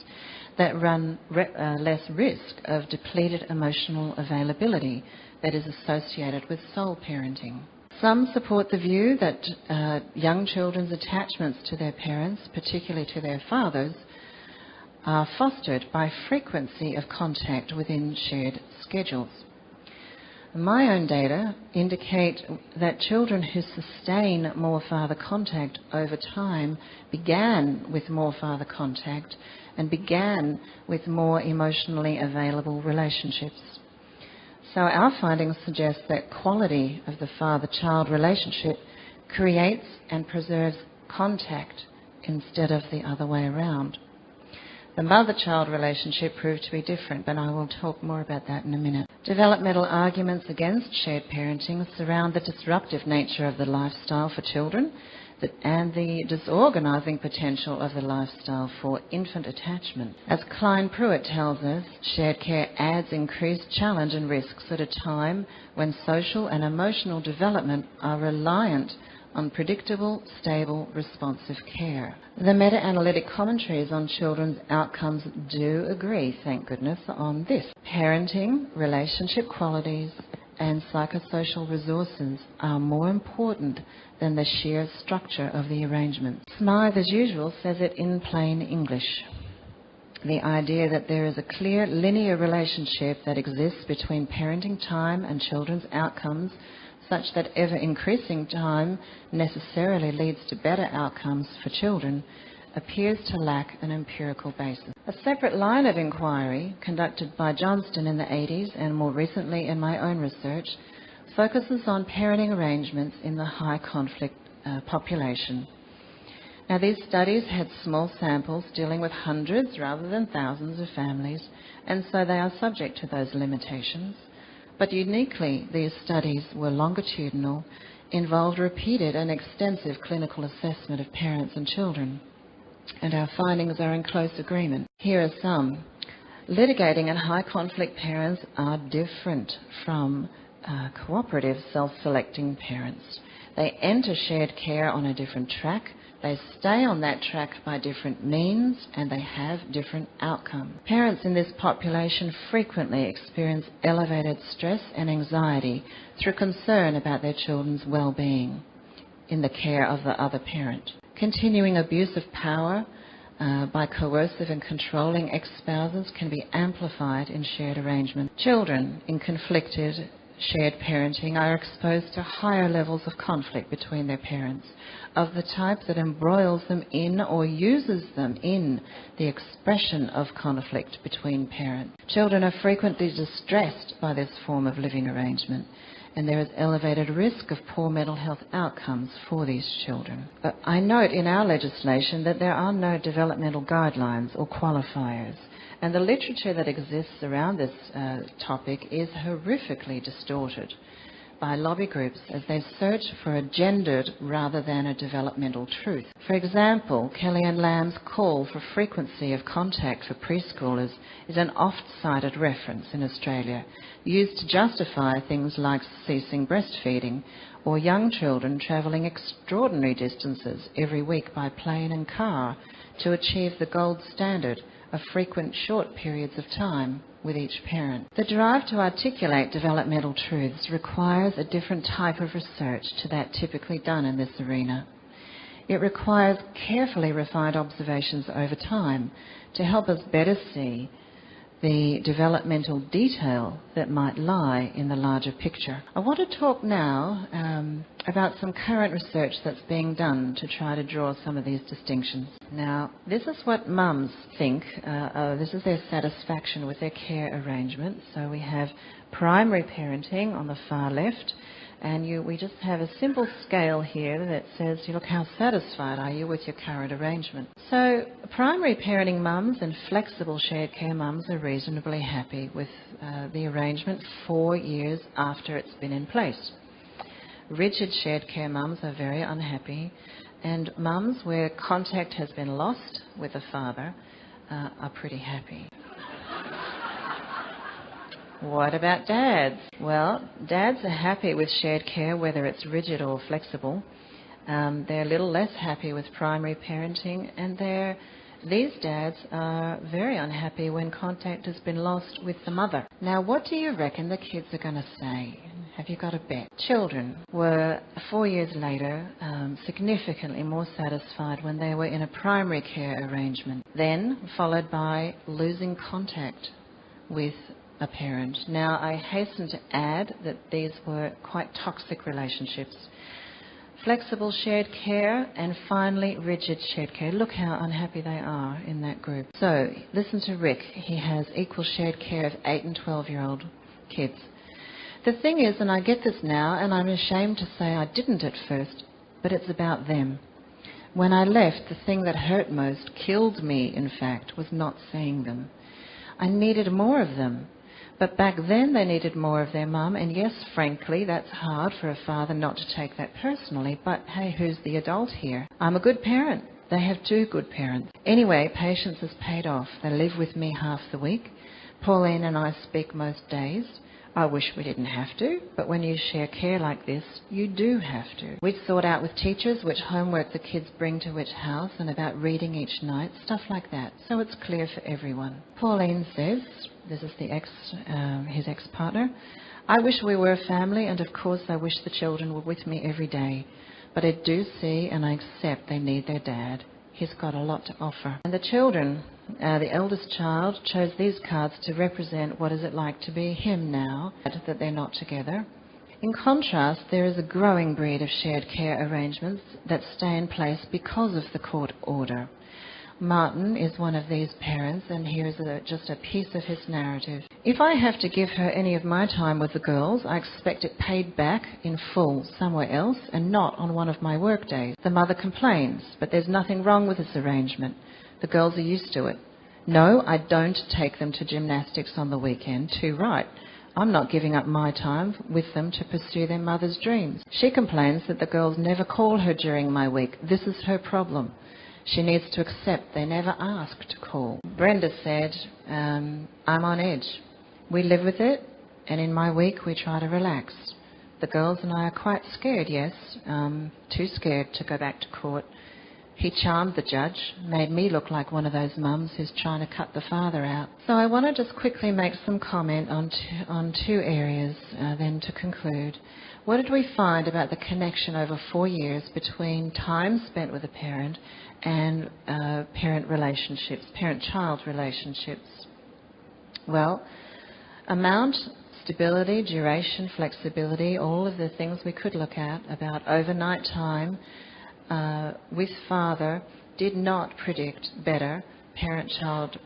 that run less risk of depleted emotional availability that is associated with sole parenting. Some support the view that young children's attachments to their parents, particularly to their fathers, are fostered by frequency of contact within shared schedules. My own data indicate that children who sustain more father contact over time began with more father contact and began with more emotionally available relationships. So our findings suggest that quality of the father-child relationship creates and preserves contact instead of the other way around. The mother-child relationship proved to be different, but I will talk more about that in a minute. Developmental arguments against shared parenting surround the disruptive nature of the lifestyle for children and the disorganising potential of the lifestyle for infant attachment. As Klein Pruitt tells us, shared care adds increased challenge and risks at a time when social and emotional development are reliant on predictable, stable, responsive care. The meta-analytic commentaries on children's outcomes do agree, thank goodness, on this. Parenting, relationship qualities, and psychosocial resources are more important than the sheer structure of the arrangement. Smythe, as usual, says it in plain English. The idea that there is a clear linear relationship that exists between parenting time and children's outcomes, such that ever-increasing time necessarily leads to better outcomes for children, appears to lack an empirical basis. A separate line of inquiry, conducted by Johnston in the 80s and more recently in my own research, focuses on parenting arrangements in the high-conflict population. Now, these studies had small samples dealing with hundreds rather than thousands of families, and so they are subject to those limitations. But uniquely, these studies were longitudinal, involved repeated and extensive clinical assessment of parents and children, and our findings are in close agreement. Here are some. Litigating and high-conflict parents are different from cooperative, self-selecting parents. They enter shared care on a different track. They stay on that track by different means, and they have different outcomes. Parents in this population frequently experience elevated stress and anxiety through concern about their children's well-being in the care of the other parent. Continuing abuse of power by coercive and controlling ex-spouses can be amplified in shared arrangement. Children in conflicted shared parenting are exposed to higher levels of conflict between their parents, of the type that embroils them in or uses them in the expression of conflict between parents. Children are frequently distressed by this form of living arrangement, and there is elevated risk of poor mental health outcomes for these children. But I note in our legislation that there are no developmental guidelines or qualifiers, and the literature that exists around this topic is horrifically distorted by lobby groups as they search for a gendered rather than a developmental truth. For example, Kellyanne Lamb's call for frequency of contact for preschoolers is an oft-cited reference in Australia, used to justify things like ceasing breastfeeding or young children travelling extraordinary distances every week by plane and car to achieve the gold standard of frequent short periods of time with each parent. The drive to articulate developmental truths requires a different type of research to that typically done in this arena. It requires carefully refined observations over time to help us better see the developmental detail that might lie in the larger picture. I want to talk now about some current research that's being done to try to draw some of these distinctions. Now, this is what mums think. This is their satisfaction with their care arrangement. So we have primary parenting on the far left, and we just have a simple scale here that says, look, how satisfied are you with your current arrangement? So primary parenting mums and flexible shared care mums are reasonably happy with the arrangement 4 years after it's been in place. Rigid shared care mums are very unhappy, and mums where contact has been lost with the father are pretty happy. What about dads? Well, dads are happy with shared care, whether it's rigid or flexible. They're a little less happy with primary parenting, and these dads are very unhappy when contact has been lost with the mother. Now, what do you reckon the kids are going to say? Have you got a bet? Children were, 4 years later, significantly more satisfied when they were in a primary care arrangement, then followed by losing contact with a parent. Now, I hasten to add that these were quite toxic relationships. Flexible shared care and finally rigid shared care. Look how unhappy they are in that group. So, listen to Rick. He has equal shared care of 8 and 12-year-old kids. The thing is, and I get this now, and I'm ashamed to say I didn't at first, but it's about them. When I left, the thing that hurt most, killed me in fact, was not seeing them. I needed more of them. But back then they needed more of their mum, and yes, frankly, that's hard for a father not to take that personally, but hey, who's the adult here? I'm a good parent. They have 2 good parents. Anyway, patience has paid off. They live with me half the week. Pauline and I speak most days. I wish we didn't have to, but when you share care like this, you do have to. We'd sort out with teachers which homework the kids bring to which house and about reading each night, stuff like that, so it's clear for everyone. Pauline says, this is his ex-partner, I wish we were a family, and of course I wish the children were with me every day, but I do see and I accept they need their dad. He's got a lot to offer. And the children, the eldest child chose these cards to represent what is it like to be him now, that they're not together. In contrast, there is a growing breed of shared care arrangements that stay in place because of the court order. Martin is one of these parents, and here's just a piece of his narrative. If I have to give her any of my time with the girls, I expect it paid back in full somewhere else and not on one of my work days. The mother complains, but there's nothing wrong with this arrangement. The girls are used to it. No, I don't take them to gymnastics on the weekend. Too right. I'm not giving up my time with them to pursue their mother's dreams. She complains that the girls never call her during my week. This is her problem. She needs to accept they never ask to call. Brenda said, I'm on edge. We live with it, and in my week we try to relax. The girls and I are quite scared, yes, too scared to go back to court. He charmed the judge, made me look like one of those mums who's trying to cut the father out. So I want to just quickly make some comment on two areas then to conclude. What did we find about the connection over 4 years between time spent with a parent and parent-child relationships? Well, amount, stability, duration, flexibility, all of the things we could look at about overnight time with father did not predict better parent-child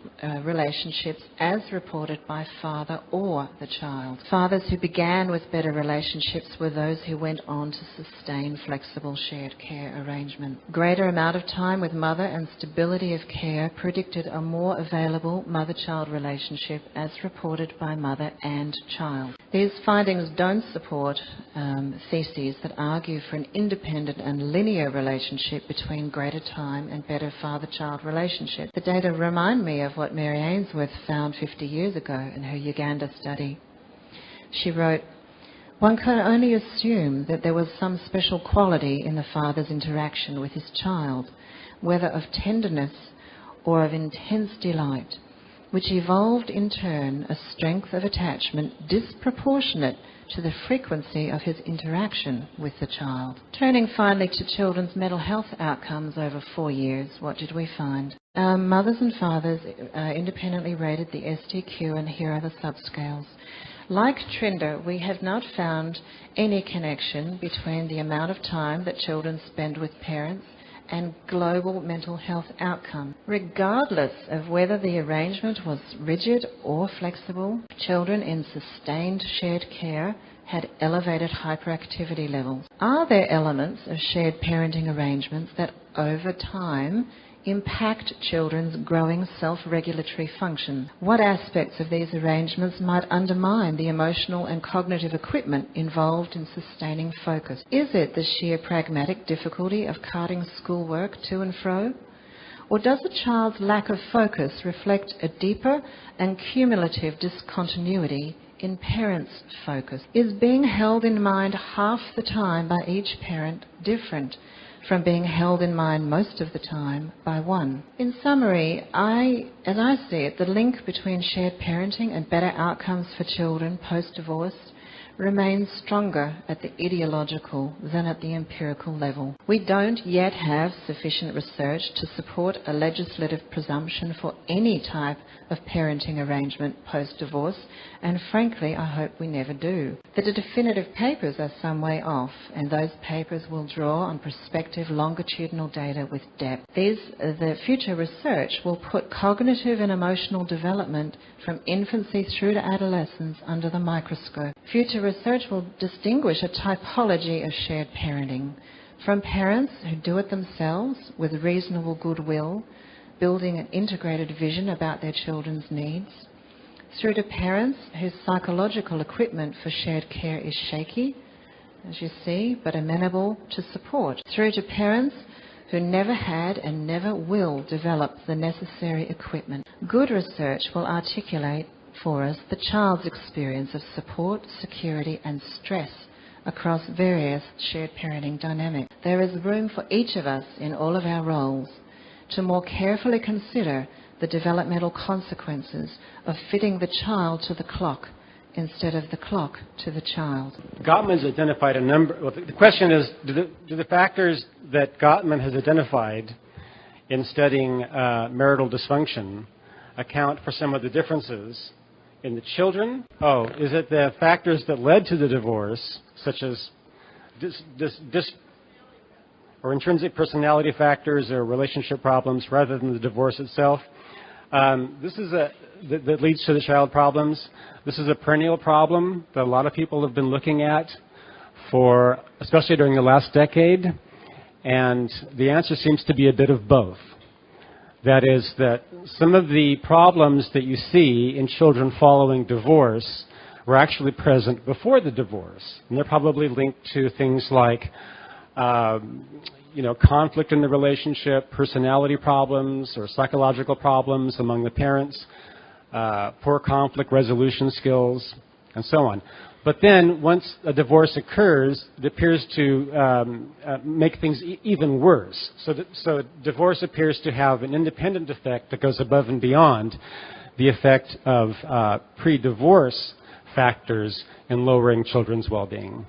relationships as reported by father or the child. Fathers who began with better relationships were those who went on to sustain flexible shared care arrangement. Greater amount of time with mother and stability of care predicted a more available mother-child relationship as reported by mother and child. These findings don't support theses that argue for an independent and linear relationship between greater time and better father-child relationship. The data remind me of what Mary Ainsworth found 50 years ago in her Uganda study. She wrote, one can only assume that there was some special quality in the father's interaction with his child, whether of tenderness or of intense delight, which evolved in turn a strength of attachment disproportionate to the frequency of his interaction with the child. Turning finally to children's mental health outcomes over 4 years, what did we find? Mothers and fathers independently rated the STQ, and here are the subscales. Like Trinder, we have not found any connection between the amount of time that children spend with parents and global mental health outcome. Regardless of whether the arrangement was rigid or flexible, children in sustained shared care had elevated hyperactivity levels. Are there elements of shared parenting arrangements that over time impact children's growing self-regulatory function? What aspects of these arrangements might undermine the emotional and cognitive equipment involved in sustaining focus? Is it the sheer pragmatic difficulty of carting schoolwork to and fro? Or does a child's lack of focus reflect a deeper and cumulative discontinuity in parents' focus? Is being held in mind half the time by each parent different from being held in mind most of the time by one? In summary, as I see it, the link between shared parenting and better outcomes for children post-divorce remains stronger at the ideological than at the empirical level. We don't yet have sufficient research to support a legislative presumption for any type of parenting arrangement post-divorce, and frankly, I hope we never do. The definitive papers are some way off, and those papers will draw on prospective longitudinal data with depth. The future research will put cognitive and emotional development from infancy through to adolescence under the microscope. Future research will distinguish a typology of shared parenting from parents who do it themselves with reasonable goodwill, building an integrated vision about their children's needs, through to parents whose psychological equipment for shared care is shaky, as you see, but amenable to support, through to parents who never had and never will develop the necessary equipment. Good research will articulate for us the child's experience of support, security and stress across various shared parenting dynamics. There is room for each of us in all of our roles to more carefully consider the developmental consequences of fitting the child to the clock instead of the clock to the child. Gottman's identified a number. Well, the question is, do the factors that Gottman has identified in studying marital dysfunction account for some of the differences in the children? Oh, is it the factors that led to the divorce, such as or intrinsic personality factors or relationship problems rather than the divorce itself? This is that leads to the child problems. This is a perennial problem that a lot of people have been looking at for, especially during the last decade, and the answer seems to be a bit of both. That is that some of the problems that you see in children following divorce were actually present before the divorce, and they're probably linked to things like conflict in the relationship, personality problems or psychological problems among the parents, poor conflict resolution skills, and so on. But then once a divorce occurs, it appears to make things even worse. So divorce appears to have an independent effect that goes above and beyond the effect of pre-divorce factors in lowering children's well-being.